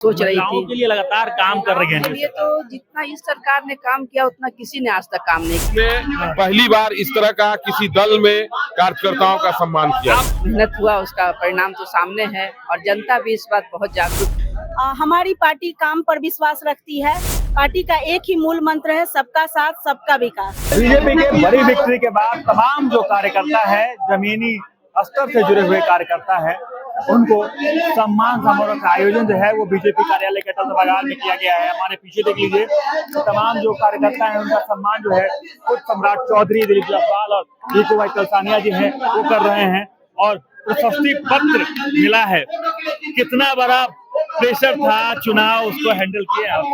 सोच रही महिलाओं थी। के लिए लगातार काम कर रही है। ये तो जितना इस सरकार ने काम किया उतना किसी ने आज तक काम नहीं किया। ने पहली बार इस तरह का किसी दल में कार्यकर्ताओं का सम्मान किया। मेहनत हुआ उसका परिणाम तो सामने है और जनता भी इस बात बहुत जागरूक। हमारी पार्टी काम पर विश्वास रखती है। पार्टी का एक ही मूल मंत्र है, सबका साथ सबका विकास। बीजेपी के बड़ी विक्ट्री के बाद तमाम जो कार्यकर्ता है, जमीनी स्तर से जुड़े हुए कार्यकर्ता है, उनको सम्मान समारोह का आयोजन जो है वो बीजेपी कार्यालय के अटल सभागार में किया गया है। हमारे पीछे देख लीजिए, तमाम जो कार्यकर्ता हैं उनका सम्मान जो है खुद सम्राट चौधरी, दिलीप जायसवाल और रीकू भाई कलसानिया जी हैं वो कर रहे हैं। और प्रशस्ति पत्र मिला है। कितना बड़ा प्रेशर था चुनाव, उसको हैंडल किया आप?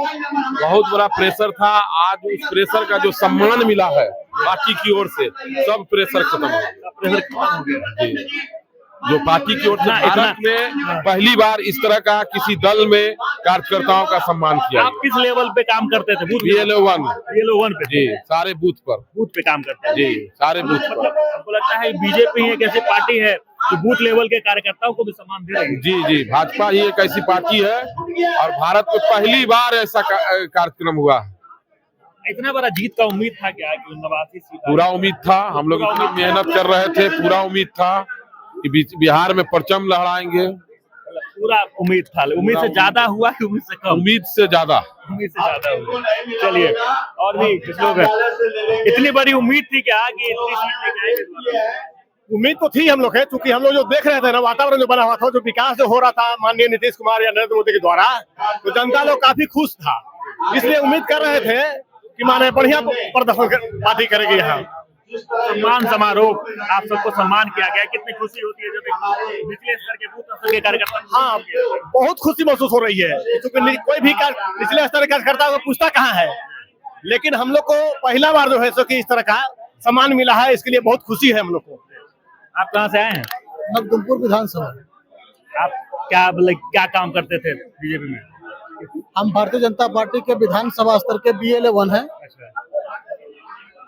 बहुत बड़ा प्रेशर था। आज उस प्रेशर का जो सम्मान मिला है पार्टी की ओर से, सब प्रेशर खत्म हो गया। प्रेशर खत्म हो गया जी। जो पार्टी की ओर से भारत में पहली बार इस तरह का किसी दल में कार्यकर्ताओं का सम्मान किया। आप किस लेवल पे काम करते थे? BLO 1 पे जी, सारे बूथ पे काम करते हैं जी, सारे बूथ पर। मतलब आपको लगता है बीजेपी एक ऐसी पार्टी है जो बूथ लेवल के कार्यकर्ताओं को भी सम्मान दे रही है? जी जी, भाजपा ही एक ऐसी पार्टी है और भारत में पहली बार ऐसा कार्यक्रम हुआ है। इतना बड़ा जीत का उम्मीद था क्या कि 89 सीट? पूरा उम्मीद था, हम लोग इतनी मेहनत कर रहे थे, पूरा उम्मीद था कि बिहार में परचम लहराएंगे। पूरा उम्मीद था। उम्मीद से ज्यादा हुआ कि उम्मीद से कम? उम्मीद से ज्यादा। हुआ। चलिए, और भी कुछ लोग हैं। इतनी बड़ी उम्मीद थी क्या कि इतनी सीट लेके आएंगे? उम्मीद तो थी हम लोग है, क्योंकि हम लोग जो देख रहे थे ना, वातावरण जो बना हुआ था, जो विकास जो हो रहा था माननीय नीतीश कुमार या नरेंद्र मोदी के द्वारा, तो जनता लोग काफी खुश था। इसलिए उम्मीद कर रहे थे कि माने बढ़िया प्रदर्शन पार्टी करेगी। यहाँ सम्मान समारोह, आप सबको सम्मान किया गया, कितनी खुशी होती है जब निचले स्तर के बूथ स्तर के कार्यकर्ता? हाँ, बहुत खुशी महसूस हो रही है, क्योंकि कोई भी निचले स्तर के कार्यकर्ता को पूछता कहाँ है, लेकिन हम लोग को पहला बार जो है सो कि इस तरह का सम्मान मिला है, इसके लिए बहुत खुशी है हम लोग को। आप कहाँ से आए हैं? नगदुमपुर विधानसभा। आप क्या काम करते थे बीजेपी में? हम भारतीय जनता पार्टी के विधानसभा स्तर के BLO 1 है।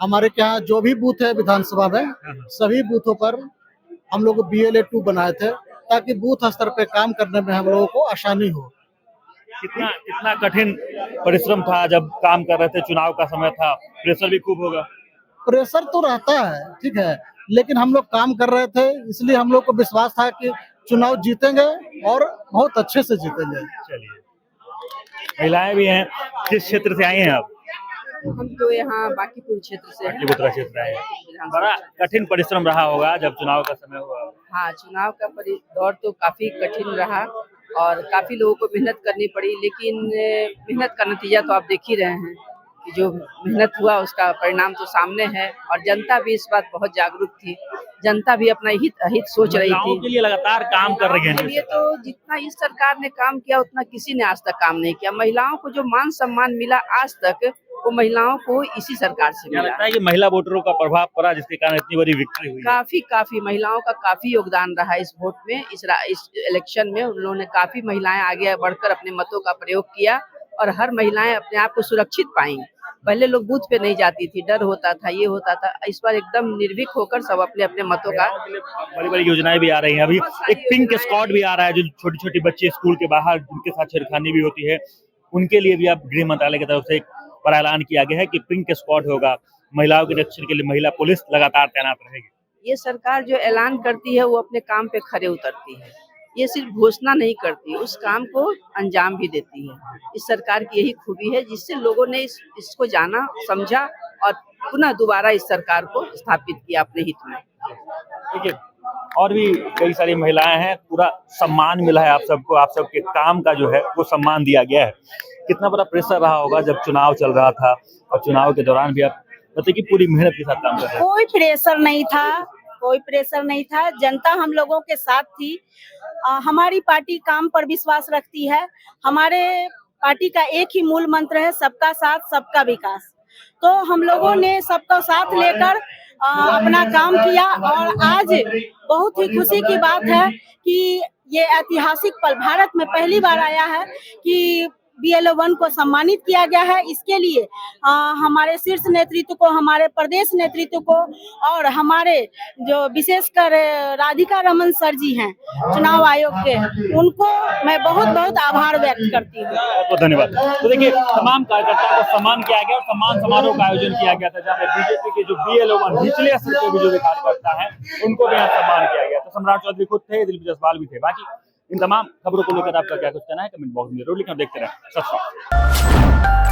हमारे यहाँ जो भी बूथ है विधानसभा में, सभी बूथों पर हम लोग BLO 2 बनाए थे, ताकि बूथ स्तर पे काम करने में हम लोगों को आसानी हो। कितना कठिन परिश्रम था जब काम कर रहे थे, चुनाव का समय था, प्रेशर भी खूब होगा? प्रेशर तो रहता है, ठीक है, लेकिन हम लोग काम कर रहे थे, इसलिए हम लोग को विश्वास था कि चुनाव जीतेंगे और बहुत अच्छे से जीतेंगे। चलिए, महिलाएं भी हैं। किस क्षेत्र से आई हैं आप? हम तो यहाँ बांकीपुर क्षेत्र से हैं। बांकीपुर क्षेत्र आए हैं। बड़ा कठिन परिश्रम रहा होगा जब चुनाव का समय हुआ? हाँ, चुनाव का दौर तो काफी कठिन रहा और काफी लोगों को मेहनत करनी पड़ी, लेकिन मेहनत का नतीजा तो आप देख ही रहे हैं कि जो मेहनत हुआ उसका परिणाम तो सामने है और जनता भी इस बात बहुत जागरूक थी। जनता भी अपना हित सोच रही थी। महिलाओं के लिए लगातार काम कर रही है। ये तो जितना इस सरकार ने काम किया उतना किसी ने आज तक काम नहीं किया। महिलाओं को जो मान सम्मान मिला आज तक, वो महिलाओं को इसी सरकार से मिला। लगता है कि महिला वोटरों का प्रभाव पड़ा जिसके कारण इतनी बड़ी विक्ट्री हुई? काफी महिलाओं का काफी योगदान रहा इस वोट में, इस इलेक्शन में। उन्होंने काफी महिलाएं आगे बढ़कर अपने मतों का प्रयोग किया और हर महिलाएं अपने आप को सुरक्षित पाई। पहले लोग बूथ पे नहीं जाती थी, डर होता था, ये होता था। इस बार एकदम निर्भीक होकर सब अपने अपने मतों का। बड़ी बड़ी योजनाएं भी आ रही हैं। अभी एक पिंक स्क्वाड भी आ रहा है, जो छोटी छोटी बच्चे स्कूल के बाहर जिनके साथ छेड़खानी भी होती है, उनके लिए भी अब गृह मंत्रालय की तरफ से एक पर ऐलान किया गया है कि पिंक स्क्वाड होगा। महिलाओं के रक्षण के लिए महिला पुलिस लगातार तैनात रहेगी। ये सरकार जो ऐलान करती है वो अपने काम पे खरे उतरती है। ये सिर्फ घोषणा नहीं करती, उस काम को अंजाम भी देती है। इस सरकार की यही खूबी है, जिससे लोगों ने इसको जाना, समझा और पुनः दोबारा इस सरकार को स्थापित किया अपने हित में। ठीक है, और भी कई सारी महिलाएं हैं। पूरा सम्मान मिला है आप सबको, आप सबके काम का जो है वो सम्मान दिया गया है। कितना बड़ा प्रेशर रहा होगा जब चुनाव चल रहा था और चुनाव के दौरान भी आप बताइए कि पूरी मेहनत के साथ काम कर रहे हैं? कोई प्रेशर नहीं था। जनता हम लोगों के साथ थी। हमारी पार्टी काम पर विश्वास रखती है। हमारे पार्टी का एक ही मूल मंत्र है, सबका साथ सबका विकास। तो हम लोगों ने सबका साथ लेकर अपना काम किया और आज बहुत ही खुशी की बात है कि ये ऐतिहासिक पल भारत में पहली बार आया है कि BLO 1 को सम्मानित किया गया है। इसके लिए हमारे शीर्ष नेतृत्व को, हमारे प्रदेश नेतृत्व को और हमारे जो विशेषकर राधिका रमन सर जी हैं चुनाव आयोग के, उनको मैं बहुत बहुत आभार व्यक्त करती हूँ। बहुत धन्यवाद। तो देखिए, तमाम कार्यकर्ताओं को सम्मान किया गया और सम्मान समारोह का आयोजन किया गया था, जहाँ पे बीजेपी के जो BLO 1 निचले स्तर के भी जो कार्यकर्ता है उनको भी यहाँ सम्मान किया गया। तो सम्राट चौधरी खुद थे, दिलीप जायसवाल भी थे। बाकी इन तमाम खबरों को लेकर आपका क्या कुछ कहना है कमेंट बॉक्स में जरूर लिखें। देखते रहें सच।